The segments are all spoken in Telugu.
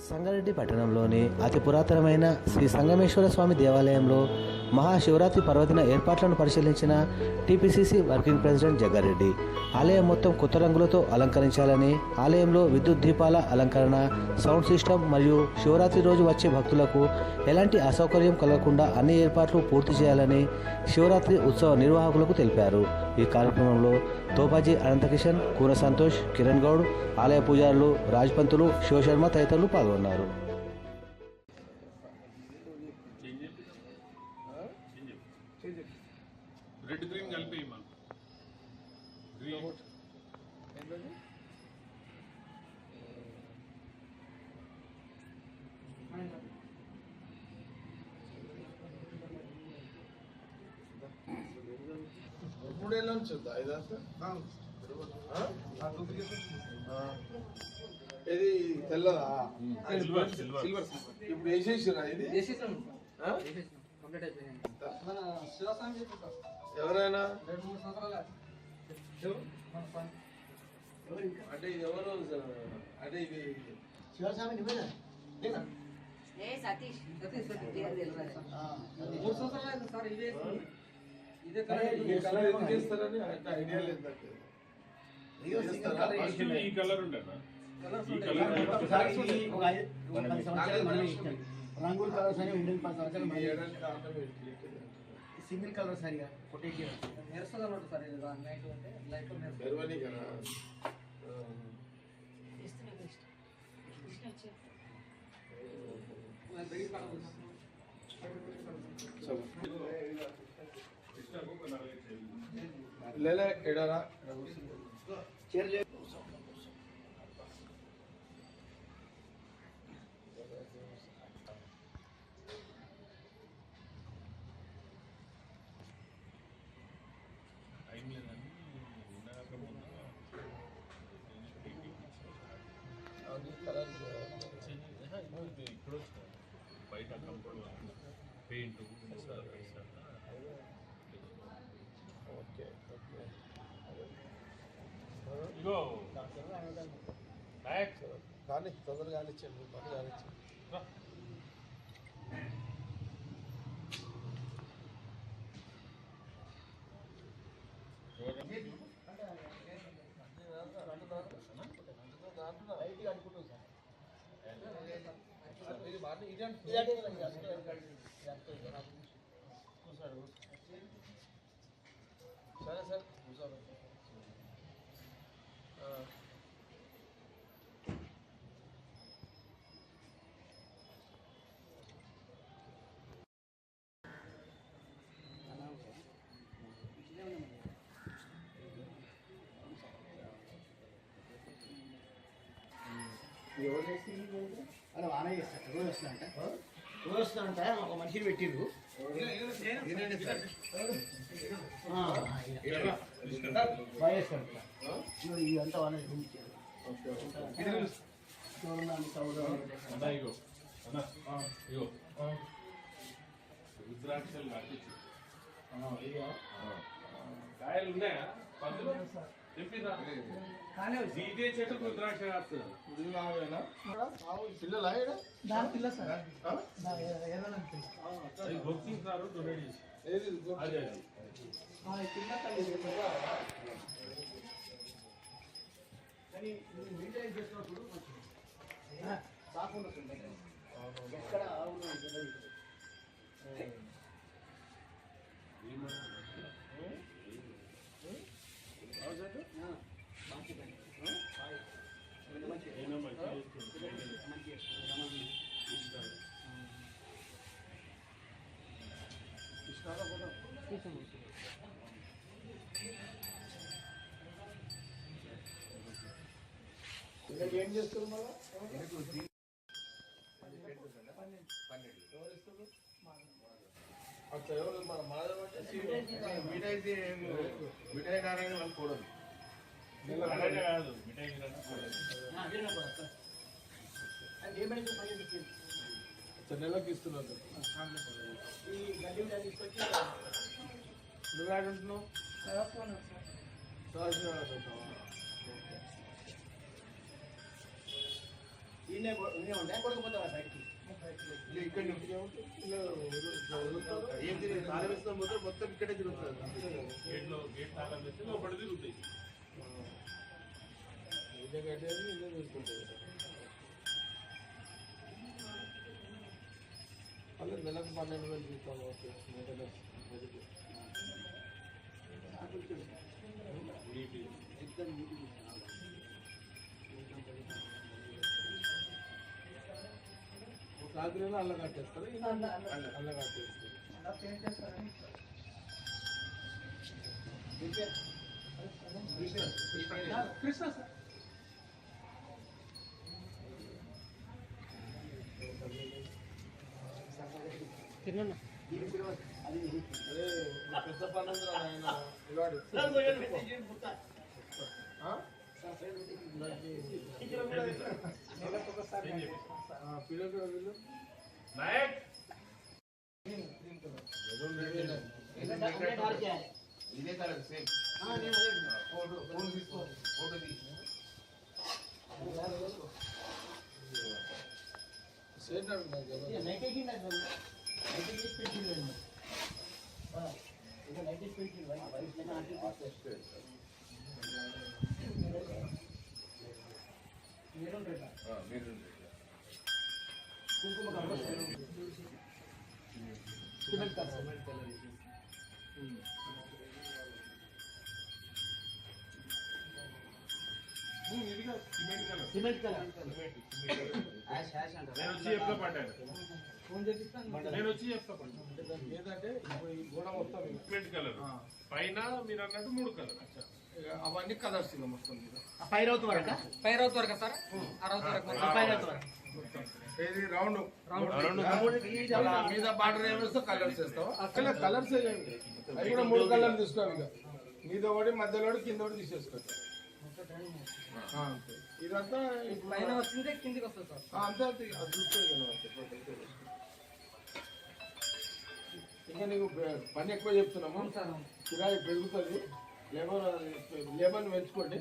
సంగారెడ్డి పట్టణంలోని అతి పురాతనమైన శ్రీ సంగమేశ్వర స్వామి దేవాలయంలో మహాశివరాత్రి పర్వదిన ఏర్పాట్లను పరిశీలించిన టీపీసీసీ వర్కింగ్ ప్రెసిడెంట్ జగ్గారెడ్డి ఆలయం మొత్తం కొత్త రంగులతో అలంకరించాలని, ఆలయంలో విద్యుత్ దీపాల అలంకరణ, సౌండ్ సిస్టమ్ మరియు శివరాత్రి రోజు వచ్చే భక్తులకు ఎలాంటి అసౌకర్యం కలగకుండా అన్ని ఏర్పాట్లు పూర్తి చేయాలని శివరాత్రి ఉత్సవ నిర్వాహకులకు తెలిపారు. ఈ కార్యక్రమంలో తోపాజీ అనంతకిషన్, కూర సంతోష్, కిరణ్ గౌడ్, ఆలయ పూజారులు, రాజ్పంతులు, శివశర్మ తదితరులు పాల్గొన్నారు. రెడ్ గ్రీన్ కలిపి గ్రీన్ మూడేళ్ళ నుంచి వద్దా ఐదా ఇది తెల్లదా సిల్వర్ ఇప్పుడు వేసేసిరా ఇది ఎవరైనా అంటే ఎవరు అంటే ఇది శివస్వామి సతీష్ ఇదే కలర్ ఎందుకు చేస్తారని ఐడియా లేదు. ఈ కలర్ ఉండేనా రంగుల కలర్స్ అని ఇండియన్ 10 సంవత్సరాలు సింగిల్ కలర్ సరిగా కొట్టేకి మెరుస్తుంది అన్నమాట సార్. ఇది నైట్ అంటే లైట్ మెరువని కదా లేలే ఎడరా చీరలే ఇప్పుడు బయట కంపౌండ్ పెయింట్ ఓకే ఓకే ఇగో కానీ తొందరగా కానిచ్చాను పని కానిచ్చాను. సరే సార్ కూర్చోండి. అలా వాన చేస్తారు రోజు వస్తుందంట ఒక మనిషిని పెట్టిండ్రు. ఇదంతా వాన రుద్రాక్షలు కాయలు ఉన్నాయా చెప్పిరా ఇదే చెట్టు రుద్రాక్ష కాస్తుంది. పిల్లలా గొప్పించారు డొనేట్ చేసి అదే కానీ మెయింటైన్ చేసినప్పుడు కాకుండా ఎక్కడ ఏం చేస్తారు మళ్ళీ అట్లా ఎవరు మన మిఠాయి నారాయణ వాళ్ళు కూడదు కాదు మిఠాయి నెలకి ఇస్తున్నారు. నువ్వు ఆడుంటున్నావు ఈ ఇన్నే ఉండే కొడుకుపోతావా బయటికి ఇక్కడ ఏం తిరిగి తాళం వేసిన మొత్తం ఇక్కడే తిరుగుతుంది గేట్ తాళం వేస్తే లోపల తిరుగుతాయి. ఇదే కట్టేది ఇదే చూసుకుంటుంది. మళ్ళీ నెలకు 12,000 తీస్తాము. ఓకే రాత్రి అల్ల కట్టేస్తారు, అల్ల కట్టేస్తారు. పెయింట్ చేస్తారని కృష్ణ సార్ తిన్నా అరే పెద్ద పనుంది ఆయన ఇవాడు పిల్లలు నాయక్ ఇదే కలర్ సేమ్ ఫోటో తీసుకో ఫోటో తీసుకో సేమ్ సిమెంట్ కలర్ నేను వచ్చి చెప్తా పడ్డాను. నేను వచ్చి చెప్తా పడ్డాను. ఏంటంటే ఇప్పుడు ఈ గోడ మొత్తం సిమెంట్ కలర్ పైన మీరు అన్నట్టు 3 కలర్. అవన్నీ కలర్స్ ఇక మొత్తం మీద పైరవత్ వరకు సార్ పైరవత్ వరకు ఇది రౌండ్ మీద బార్డర్ ఏమేస్తో కలర్స్ వేస్తావు. అక్కడ కలర్స్ అవి కూడా 3 కలర్లు తీసుకోవాలి. ఇక మీద ఒకటి మధ్యలో ఒకటి కింద ఒకటి తీసేసుకోవచ్చు. అంతే ఇదంతా పైన వస్తుంటే కిందికి వస్తుంది సార్. అంతే అది చూసుకోవాలి. ఇంకా నీకు పని ఎక్కువ చెప్తున్నాము, కిరాయి పెరుగుతుంది, లేబర్ పెంచుకోండి.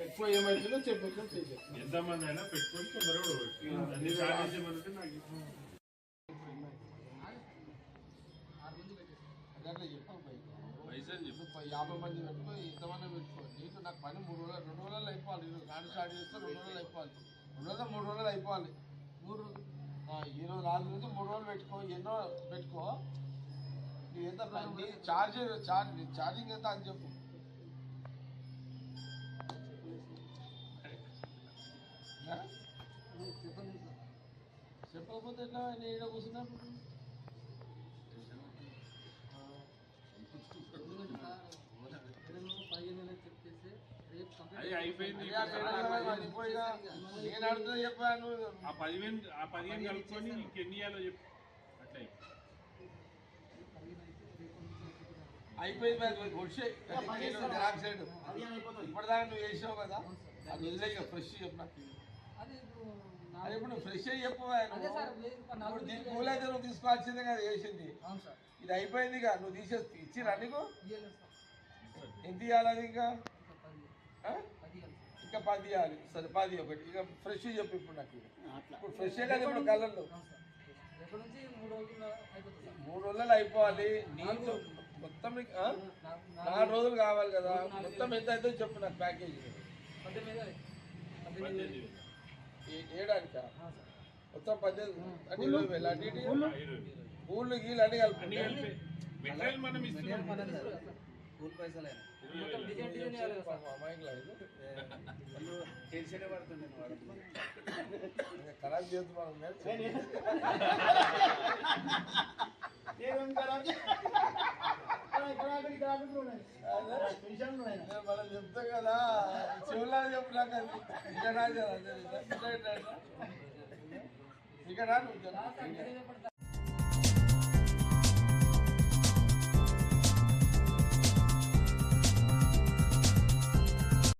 ఎక్కువ ఏమైతుందో చెప్పేసి చేసేది. ఎంతమంది అయినా పెట్టుకొని తొందరగా అన్ని చార్జెస్ ఏమంటే నాకు అట్లా చెప్పాం పైసలు చెప్పు. 50 మంది పెట్టుకో, ఇంతమంది పెట్టుకో. నీకు నాకు పని 3 రోజులు 2 రోజులు అయిపోవాలి. నేను కాడు స్టార్ట్ చేస్తే 2 రోజులు అయిపోవాలి, 2 రోజులు 3 రోజులు అయిపోవాలి. 3 రోజులు ఈ రోజు రాత్రి నుంచి 3 రోజులు పెట్టుకో, ఎన్నో పెట్టుకో. నువ్వు ఎంత ఛార్జింగ్ ఎంత అని చెప్పు. చెప్పకపోతే ఎట్లా నేను కూర్చున్నప్పుడు అది అయిపోయింది. నేను అడుగుతా చెప్పాను. ఆ 15 కలుపుకొని ఇంకెన్ని ఇయ్యాలో చెప్పు. అట్లా అయిపోయింది. ఇప్పటిదాకా నువ్వు వేసావు కదా, అది వదిలే ఫ్రెష్ చెప్పు. అదే ఇప్పుడు నువ్వు ఫ్రెష్ అయ్యి చెప్పు. ఇప్పుడు దీని పూలు అయితే నువ్వు తీసుకోవాల్సిందే కదా వేసింది. ఇది అయిపోయింది ఇక నువ్వు తీసేసి ఇచ్చిరా నీకు ఎంత ఇవ్వాలి? ఇంకా 10 ఇవ్వాలి. సరే 10 ఒకటి ఇక ఫ్రెష్ చెప్పు. ఇప్పుడు నాకు ఇప్పుడు ఫ్రెష్ కదా ఇప్పుడు కలర్లు 3 రోజులు అయిపోవాలి. నీకు మొత్తం 4 రోజులు కావాలి కదా. మొత్తం ఎంత అయితే చెప్పు నాకు ప్యాకేజీ. ఏడాదికా మొత్తం 18 అంటే 20,000 అటు ఇటు పూలు గీళ్ళు అన్ని కలిపి మెటీరియల్ మనం ఇస్తున్నాం. కూల్ పైసలు ఖరాబ్ చేస్తున్నాం. మనం చెప్తాం కదా, చెవులా చెప్పలేక ఇక్కడ ఇక్కడ